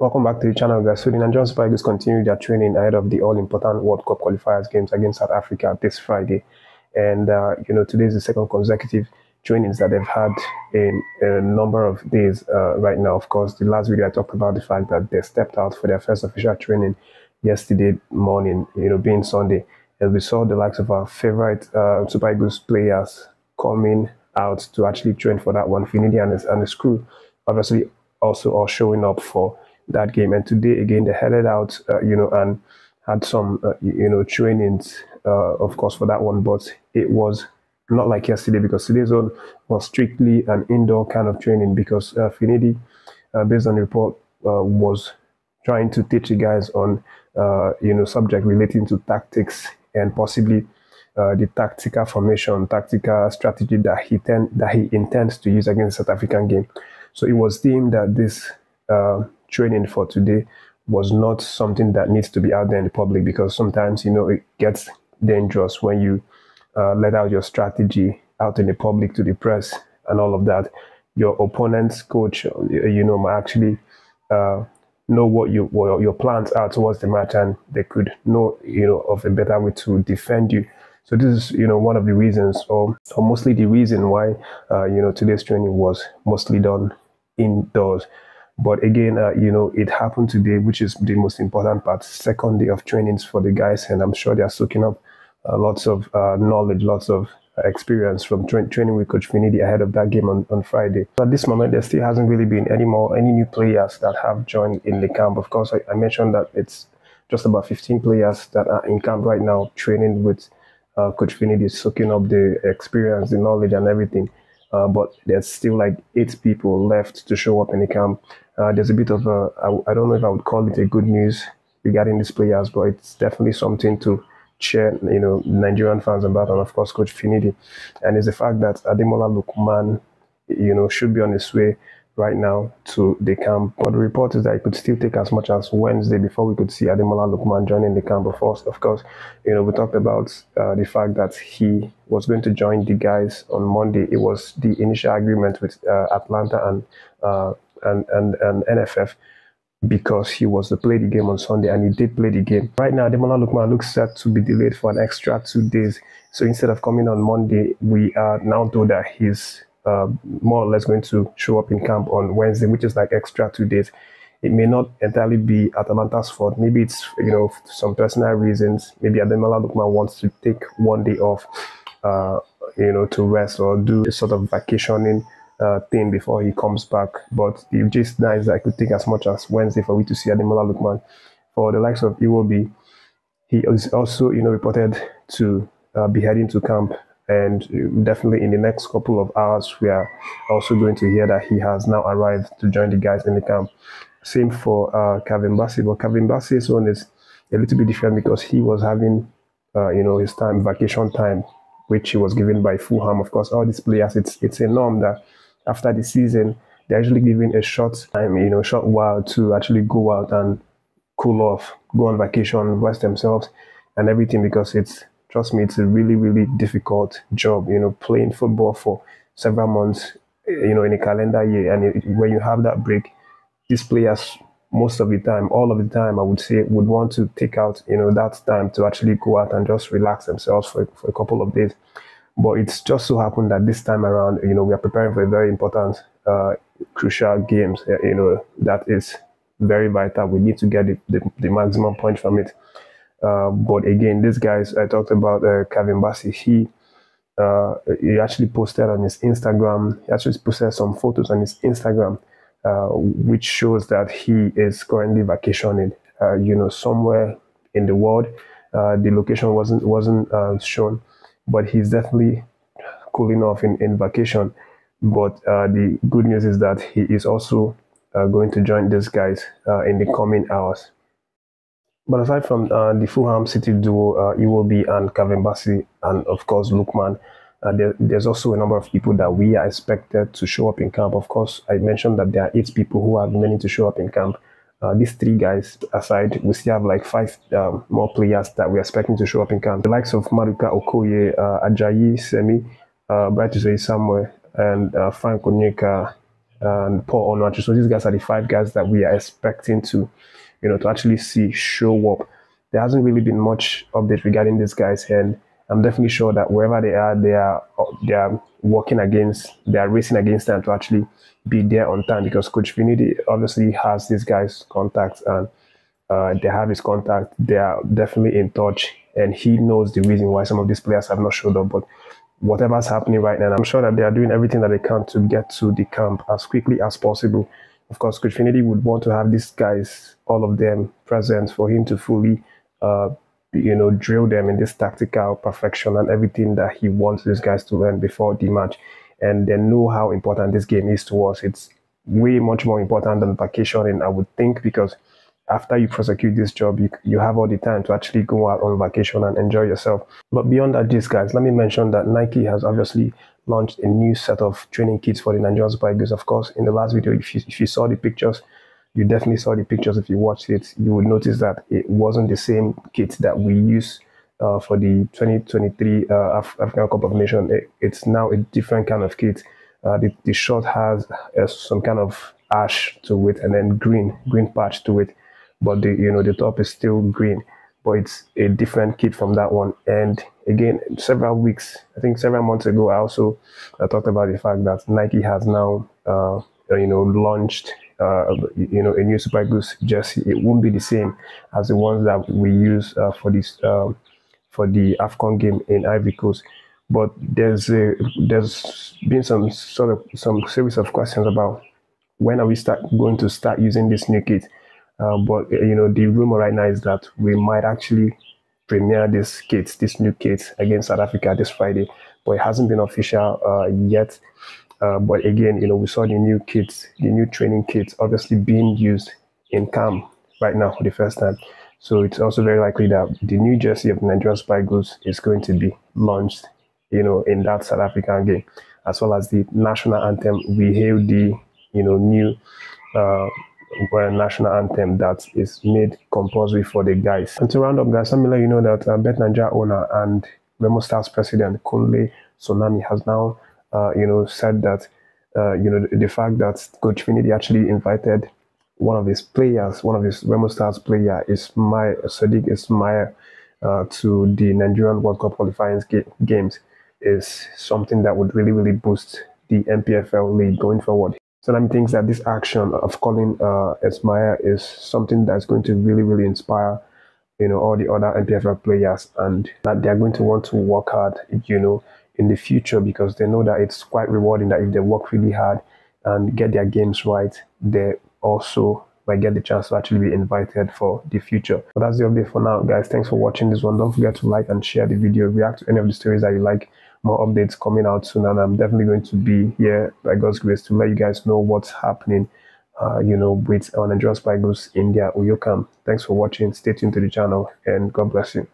Welcome back to the channel, guys. So the Nigerian Super Eagles continue their training ahead of the all-important World Cup qualifiers games against South Africa this Friday. And, today is the second consecutive trainings that they've had in a number of days right now. Of course, the last video I talked about the fact that they stepped out for their first official training yesterday morning, being Sunday. And we saw the likes of our favorite Super Eagles players coming out to actually train for that one. Finidi and his crew, obviously, also all showing up for that game. And today again they headed out and had some trainings of course for that one, but it was not like yesterday, because today's one was strictly an indoor kind of training, because Finidi, based on the report, was trying to teach the guys on subject relating to tactics and possibly the tactical formation, tactical strategy that he intends to use against the South African game. So it was deemed that this training for today was not something that needs to be out there in the public, because sometimes it gets dangerous when you let out your strategy out in the public to the press and all of that. Your opponent's coach might actually know what your plans are towards the match, and they could know of a better way to defend you. So this is one of the reasons, or mostly the reason why today's training was mostly done indoors. But again, it happened today, which is the most important part. Second day of trainings for the guys, and I'm sure they are soaking up lots of knowledge, lots of experience from training with Coach Finidi ahead of that game on Friday. At this moment, there still hasn't really been any new players that have joined in the camp. Of course, I mentioned that it's just about 15 players that are in camp right now, training with Coach Finidi, soaking up the experience, the knowledge, and everything. But there's still like 8 people left to show up in the camp. There's a bit of I don't know if I would call it a good news regarding these players, but it's definitely something to cheer Nigerian fans about, and of course Coach Finidi. And it's the fact that Ademola Lookman should be on his way right now to the camp. But the report is that it could still take as much as Wednesday before we could see Ademola Lookman joining the camp. Of course, we talked about the fact that he was going to join the guys on Monday. It was the initial agreement with Atlanta and NFF, because he was to play the game on Sunday, and he did play the game. Right now, Ademola Lookman looks set to be delayed for an extra 2 days. So instead of coming on Monday, we are now told that he's more or less going to show up in camp on Wednesday, which is like extra 2 days. It may not entirely be Atalanta's fault. Maybe it's some personal reasons. Maybe Ademola Lookman wants to take 1 day off to rest or do a sort of vacationing thing before he comes back. But the gist now is that it could take as much as Wednesday for we to see Ademola Lookman. For the likes of Iwobi, he is also reported to be heading to camp, and definitely in the next couple of hours we are also going to hear that he has now arrived to join the guys in the camp. Same for Bassey, but Bassey's one is a little bit different, because he was having his vacation time, which he was given by Fulham. Of course, all these players, it's a norm that after the season they're actually given a short time, short while to actually go out and cool off, go on vacation, rest themselves and everything, because trust me, it's a really, really difficult job, playing football for several months, in a calendar year. And when you have that break, these players, most of the time, all of the time, I would say, would want to take out, that time to actually go out and just relax themselves for a couple of days. But it's just so happened that this time around, we are preparing for a very important, crucial games, that is very vital. We need to get the maximum point from it. But again, these guys, I talked about Bassey, he actually posted on his Instagram, he actually posted some photos on his Instagram, which shows that he is currently vacationing, somewhere in the world. The location wasn't shown, but he's definitely cooling off in vacation. But the good news is that he is also going to join these guys in the coming hours. But aside from the Fulham City duo, Iwobi and Bassey, and of course Lookman, there's also a number of people that we are expected to show up in camp. Of course, I mentioned that there are 8 people who are remaining to show up in camp. These 3 guys aside, we still have like 5 more players that we're expecting to show up in camp. The likes of Maduka Okoye, Ajayi Semi, Bright Samuel, and Frank Onyeka, and Paul Onuachu. So these guys are the 5 guys that we are expecting to, to actually see show up. There hasn't really been much update regarding these guys, and I'm definitely sure that wherever they are working against, they are racing against them to actually be there on time, because Coach Finidi obviously has these guys' contacts, and they have his contact. They are definitely in touch, and he knows the reason why some of these players have not showed up. But whatever's happening right now, I'm sure that they are doing everything that they can to get to the camp as quickly as possible. Of course, Coach Finidi would want to have these guys, all of them, present for him to fully, drill them in this tactical perfection and everything that he wants these guys to learn before the match. And they know how important this game is to us. It's way much more important than vacationing, I would think, because after you prosecute this job, you have all the time to actually go out on vacation and enjoy yourself. But beyond that, these guys, let me mention that Nike has obviously launched a new set of training kits for the Nigerian Super Eagles. Of course, in the last video, if you saw the pictures, you definitely saw the pictures. If you watched it, you would notice that it wasn't the same kit that we use for the 2023 African Cup of Nations. It's now a different kind of kit. The shirt has some kind of ash to it, and then green patch to it. But the top is still green, but it's a different kit from that one. And again, several months ago, I also talked about the fact that Nike has now launched a new Super Eagles jersey. It won't be the same as the ones that we use for the AFCON game in Ivory Coast. But there's been some series of questions about when are we going to start using this new kit. But the rumor right now is that we might actually premiere this new kit against South Africa this Friday, but it hasn't been official yet. But again, we saw the new kits, the new training kits, obviously being used in camp right now for the first time. So it's also very likely that the new jersey of the Nigerian Super Eagles is going to be launched, in that South African game, as well as the national anthem. We hail the, new national anthem that is made compulsory for the guys. And to round up, guys, let me let you know that bet9ja owner and Remo Stars president Kunle Sonami has now said that the fact that Coach Finidi actually invited one of his Remo Stars player, Sadiq Ismail, to the Nigerian World Cup qualifying games is something that would really boost the NPFL league going forward. Sonami thinks that this action of calling Ismail is something that's going to really inspire all the other NPFL players, and that they're going to want to work hard in the future, because they know that it's quite rewarding that if they work really hard and get their games right, they also might get the chance to actually be invited for the future. But that's the update for now, guys. Thanks for watching this one. Don't forget to like and share the video, react to any of the stories that you like. More updates coming out soon, and I'm definitely going to be here by God's grace to let you guys know what's happening with our Nigerian Super Eagles in their Uyo camp. Thanks for watching. Stay tuned to the channel, and God bless you.